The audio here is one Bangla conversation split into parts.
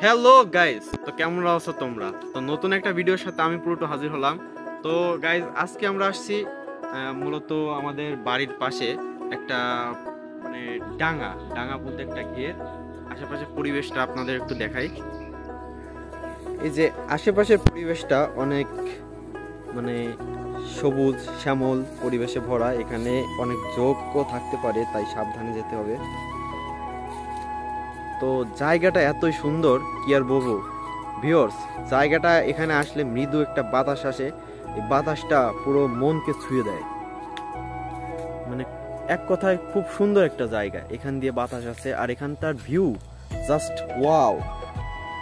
হ্যালো গাইস, তো কেমন আছো তোমরা? তো নতুন একটা ভিডিওর সাথে আমি পুরোটা হাজির হলাম। তো গাইস, আজকে আমরা আসছি মূলত আমাদের বাড়ির পাশে একটা মানে ডাঙা ডাঙা বলতে একটা ঘের। আশেপাশের পরিবেশটা আপনাদের একটু দেখাই। এই যে আশেপাশের পরিবেশটা অনেক মানে সবুজ শ্যামল পরিবেশে ভরা। এখানে অনেক যোগ্য থাকতে পারে, তাই সাবধানে যেতে হবে। তো জায়গাটা এতই সুন্দর কি আর বলবো ভিউয়ার্স। জায়গাটা এখানে আসলে মৃদু একটা বাতাস আসে, এই বাতাসটা পুরো মনকে ছুঁয়ে দেয়। মানে এক কথায় খুব সুন্দর একটা জায়গা, এখান দিয়ে বাতাস আছে আর এখানটার ভিউ জাস্ট ওয়াও,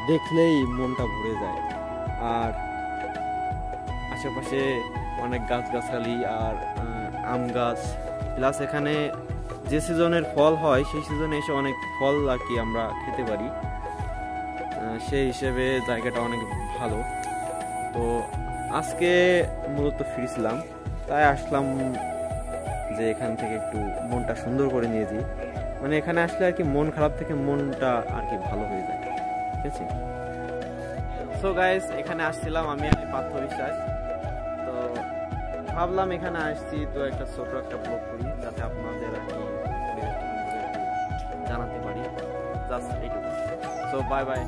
দেখলেই মনটা ভরে যায়। আর আশেপাশে অনেক গাছগাছালি আর আম গাছ, প্লাস এখানে যে সিজনের ফল হয় সেই সিজনে এসে অনেক ফল আর কি আমরা খেতে পারি। সেই হিসেবে জায়গাটা অনেক ভালো। তো আজকে মূলত ফিরছিলাম, তাই আসলাম যে এখান থেকে একটু মনটা সুন্দর করে নিয়েছি। মানে এখানে আসলে আর কি মন খারাপ থেকে মনটা আর কি ভালো হয়ে যায়, ঠিক আছে। সো গাইস, এখানে আসছিলাম আমি পার্থ বিশ্বাস। তো ভাবলাম এখানে আসছি তো একটা ছোট একটা ব্লগ করি, যাতে আপনাদের আর কি জানাতে পারি। জাস্ট এইটুকু। সো বাই বাই,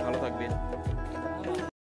ভালো থাকবেন।